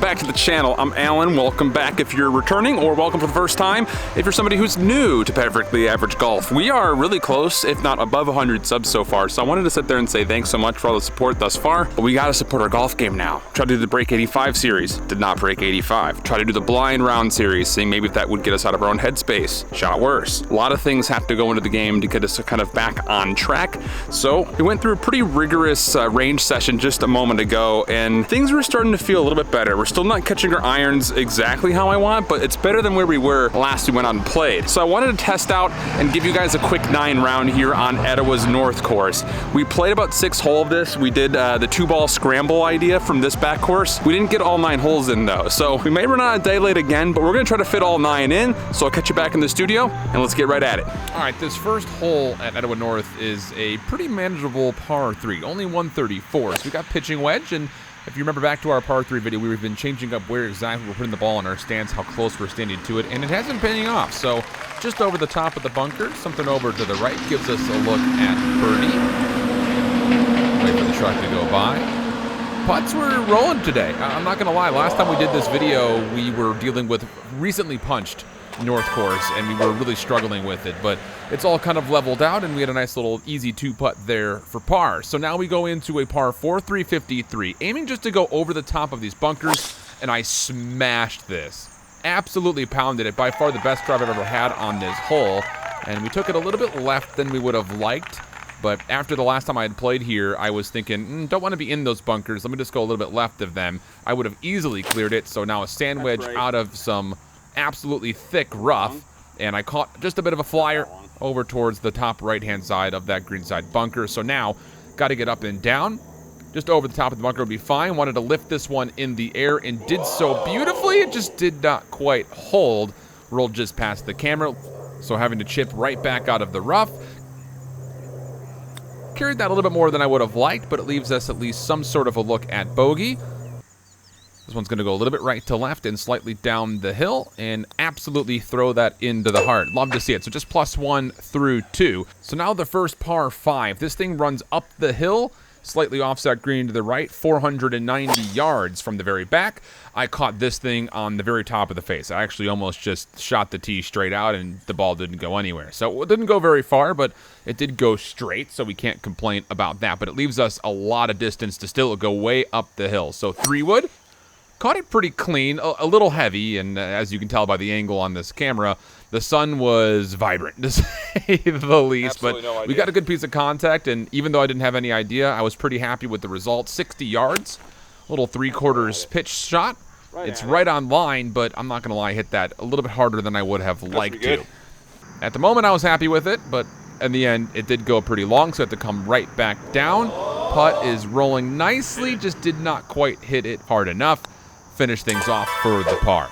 welcome back to the channel. I'm Alan. Welcome back if you're returning, or welcome for the first time if you're somebody who's new to Perfectly Average Golf. We are really close, if not above 100 subs so far, so I wanted to sit there and say thanks so much for all the support thus far, but we gotta support our golf game now. Tried to do the Break 85 series, did not break 85. Tried to do the Blind Round series, seeing maybe if that would get us out of our own headspace. Shot worse. A lot of things have to go into the game to get us kind of back on track, so we went through a pretty rigorous range session just a moment ago, and things were starting to feel a little bit better. We're still not catching our irons exactly how I want, but it's better than where we were last we went out and played. So I wanted to test out and give you guys a quick 9 round here on Etowah's North course. We played about 6 holes of this. We did the 2-ball scramble idea from this back course. We didn't get all 9 holes in though, so we may run out of daylight again, but we're gonna try to fit all 9 in. So I'll catch you back in the studio and let's get right at it. All right, this first hole at Etowah North is a pretty manageable par 3, only 134. So we got pitching wedge, and if you remember back to our par 3 video, we've been changing up where exactly we're putting the ball in our stance, how close we're standing to it, and it hasn't been paying off. So just over the top of the bunker, something over to the right gives us a look at birdie. Wait for the truck to go by. Putts were rolling today. I'm not gonna lie, last time we did this video, we were dealing with recently punched North course, and we were really struggling with it, but it's all kind of leveled out, and we had a nice little easy 2-putt there for par. So now we go into a par 4, 353, aiming just to go over the top of these bunkers, and I smashed this. Absolutely pounded it. By far the best drive I've ever had on this hole, and we took it a little bit left than we would have liked, but after the last time I had played here, I was thinking, don't want to be in those bunkers, let me just go a little bit left of them. I would have easily cleared it, so now a sand wedge out of some absolutely thick rough, and I caught just a bit of a flyer over towards the top right-hand side of that greenside bunker. So now, got to get up and down. Just over the top of the bunker would be fine. Wanted to lift this one in the air and did so beautifully. It just did not quite hold. Rolled just past the camera, so having to chip right back out of the rough. Carried that a little bit more than I would have liked, but it leaves us at least some sort of a look at bogey. This one's going to go a little bit right to left and slightly down the hill and absolutely throw that into the heart. Love to see it. So just +1 through 2. So now the first par 5. This thing runs up the hill, slightly offset green to the right, 490 yards from the very back. I caught this thing on the very top of the face. I actually almost just shot the tee straight out and the ball didn't go anywhere. So it didn't go very far, but it did go straight, so we can't complain about that. But it leaves us a lot of distance to still go way up the hill. So 3-wood. Caught it pretty clean, a little heavy, and as you can tell by the angle on this camera, the sun was vibrant, to say the least. Absolutely, but no idea. We got a good piece of contact, and even though I didn't have any idea, I was pretty happy with the result. 60 yards, little 3/4 pitch shot. It's right on line, but I'm not going to lie, hit that a little bit harder than I would have liked to. At the moment, I was happy with it, but in the end, it did go pretty long, so I had to come right back down. Putt is rolling nicely, just did not quite hit it hard enough. Finish things off for the par.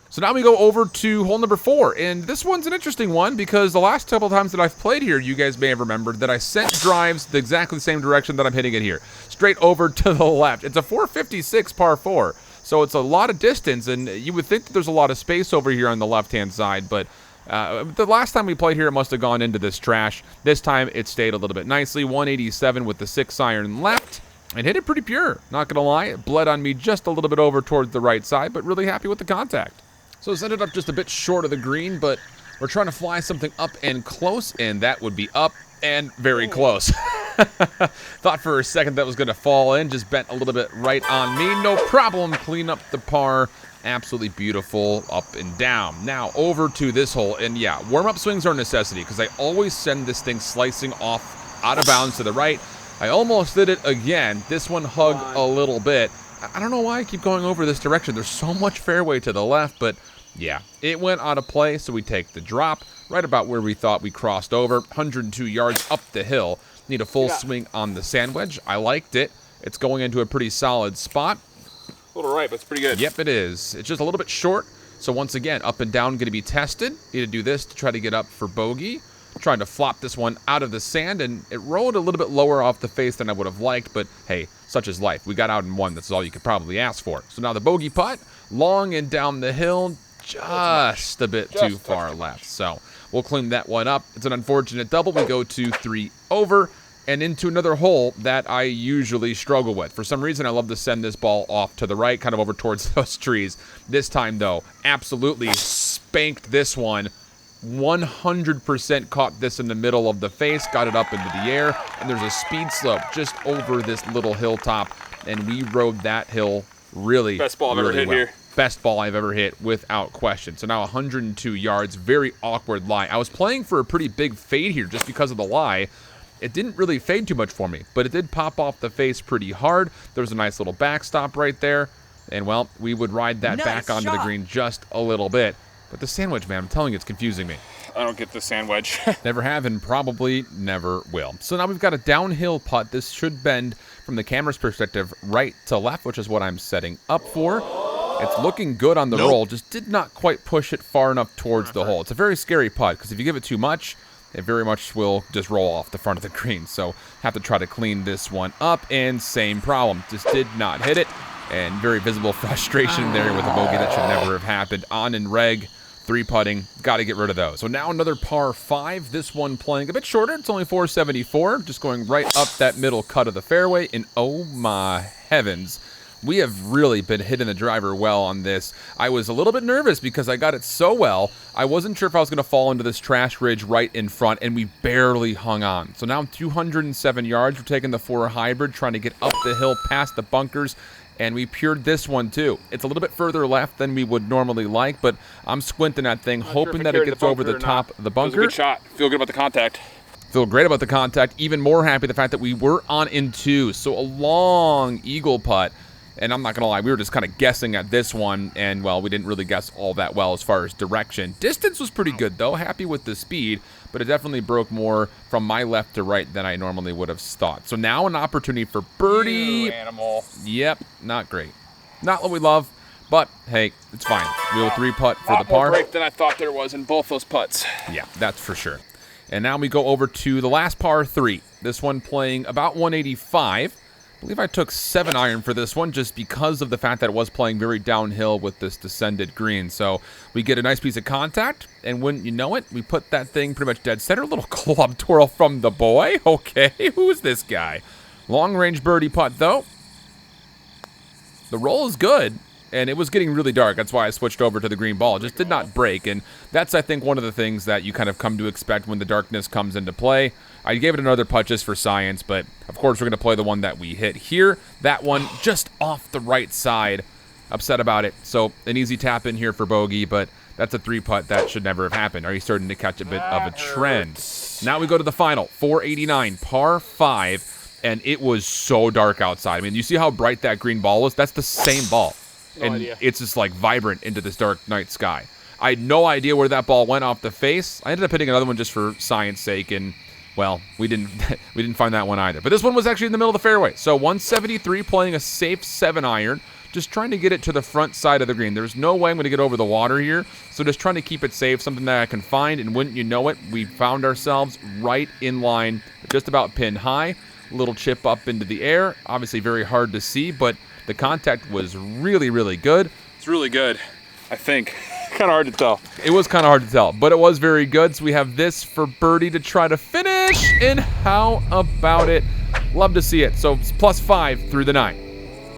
So now we go over to hole number 4, and this one's an interesting one because the last couple times that I've played here, you guys may have remembered that I sent drives the exactly same direction that I'm hitting it here, straight over to the left. It's a 456 par 4, so it's a lot of distance, and you would think that there's a lot of space over here on the left-hand side, but the last time we played here, it must have gone into this trash. This time, it stayed a little bit nicely. 187 with the 6-iron left. And hit it pretty pure, not gonna lie. It bled on me just a little bit over towards the right side, but really happy with the contact. So it's ended up just a bit short of the green, but we're trying to fly something up and close, and that would be up and very close. Thought for a second that was gonna fall in, just bent a little bit right on me. No problem, clean up the par. Absolutely beautiful up and down. Now over to this hole, and yeah, warm-up swings are a necessity because I always send this thing slicing off out of bounds to the right. I almost did it again. This one hugged a little bit. I don't know why I keep going over this direction. There's so much fairway to the left, but yeah, it went out of play, so we take the drop right about where we thought we crossed over. 102 yards up the hill. Need a full swing on the sand wedge. I liked it. It's going into a pretty solid spot. A little right, but it's pretty good. Yep, it is. It's just a little bit short, so once again, up and down going to be tested. Need to do this to try to get up for bogey. Trying to flop this one out of the sand, and it rolled a little bit lower off the face than I would have liked, but hey, such is life. We got out in one. That's all you could probably ask for. So now the bogey putt, long and down the hill, just a bit too far left. So we'll clean that one up. It's an unfortunate double. We go to 3 over, and into another hole that I usually struggle with. For some reason, I love to send this ball off to the right, kind of over towards those trees. This time, though, absolutely spanked this one. 100% caught this in the middle of the face, got it up into the air, and there's a speed slope just over this little hilltop, and we rode that hill really, Best ball I've ever hit here. Best ball I've ever hit, without question. So now 102 yards, very awkward lie. I was playing for a pretty big fade here just because of the lie. It didn't really fade too much for me, but it did pop off the face pretty hard. There was a nice little backstop right there, and, well, we would ride that back onto the green just a little bit. But the sandwich, man, I'm telling you, it's confusing me. I don't get the sandwich. Never have and probably never will. So now we've got a downhill putt. This should bend from the camera's perspective right to left, which is what I'm setting up for. It's looking good on the roll, just did not quite push it far enough towards the hole. It's a very scary putt because if you give it too much, it very much will just roll off the front of the green. So have to try to clean this one up, and same problem. Just did not hit it, and very visible frustration there with a bogey that should never have happened. On and reg. 3 putting, got to get rid of those. So now another par 5. This one playing a bit shorter. It's only 474, just going right up that middle cut of the fairway. And oh my heavens, we have really been hitting the driver well on this. I was a little bit nervous because I got it so well. I wasn't sure if I was going to fall into this trash ridge right in front, and we barely hung on. So now I'm 207 yards. We're taking the 4 hybrid, trying to get up the hill past the bunkers. And we pured this one, too. It's a little bit further left than we would normally like, but I'm squinting that thing, hoping that it gets over the top of the bunker. It was a good shot. Feel good about the contact. Feel great about the contact. Even more happy the fact that we were on in 2. So a long eagle putt. And I'm not going to lie, we were just kind of guessing at this one. And, well, we didn't really guess all that well as far as direction. Distance was pretty good, though. Happy with the speed. But it definitely broke more from my left to right than I normally would have thought. So now an opportunity for birdie. You animal. Yep, not great. Not what we love, but hey, it's fine. We'll 3-putt for the par. More break than I thought there was in both those putts. Yeah, that's for sure. And now we go over to the last par 3. This one playing about 185. I believe I took 7-iron for this one just because of the fact that it was playing very downhill with this descended green. So we get a nice piece of contact, and wouldn't you know it, we put that thing pretty much dead center. A little club twirl from the boy. Okay, who is this guy? Long-range birdie putt, though. The roll is good, and it was getting really dark. That's why I switched over to the green ball. It just did not break, and that's, I think, one of the things that you kind of come to expect when the darkness comes into play. I gave it another putt just for science, but of course we're going to play the one that we hit here. That one just off the right side. Upset about it. So an easy tap in here for bogey, but that's a 3-putt that should never have happened. Are you starting to catch a bit of a trend? Now we go to the final, 489, par 5, and it was so dark outside. I mean, you see how bright that green ball was? That's the same ball. No idea. It's just like vibrant into this dark night sky. I had no idea where that ball went off the face. I ended up hitting another one just for science sake, and well, we didn't find that one either. But this one was actually in the middle of the fairway. So 173 playing a safe 7-iron, just trying to get it to the front side of the green. There's no way I'm going to get over the water here, so just trying to keep it safe, something that I can find, and wouldn't you know it, we found ourselves right in line, just about pin high. Little chip up into the air. Obviously very hard to see, but the contact was really, really good. It's really good, I think. Kind of hard to tell. It was kind of hard to tell, but it was very good. So we have this for birdie to try to finish, and how about it? Love to see it. So it's +5 through the 9.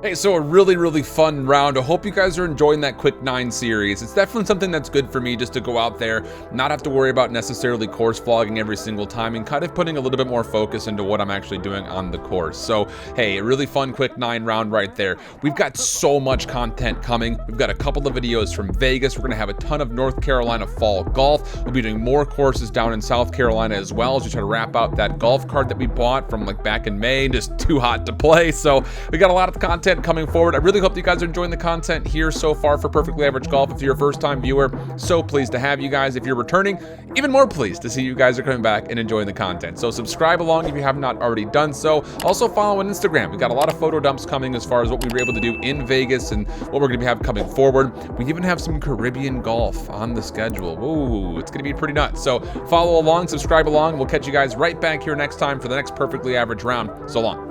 Hey, so a really, really fun round. I hope you guys are enjoying that Quick 9 series. It's definitely something that's good for me just to go out there, not have to worry about necessarily course vlogging every single time, and kind of putting a little bit more focus into what I'm actually doing on the course. So, hey, a really fun Quick 9 round right there. We've got so much content coming. We've got a couple of videos from Vegas. We're going to have a ton of North Carolina fall golf. We'll be doing more courses down in South Carolina as well as we try to wrap out that golf cart that we bought from like back in May, just too hot to play. So we got a lot of content coming forward. I really hope you guys are enjoying the content here so far for Perfectly Average Golf. If you're a first-time viewer, so pleased to have you guys. If you're returning, even more pleased to see you guys are coming back and enjoying the content. So subscribe along if you have not already done so. Also follow on Instagram. We've got a lot of photo dumps coming as far as what we were able to do in Vegas and what we're going to have coming forward. We even have some Caribbean golf on the schedule. Ooh, it's going to be pretty nuts. So follow along, subscribe along. We'll catch you guys right back here next time for the next Perfectly Average round. So long.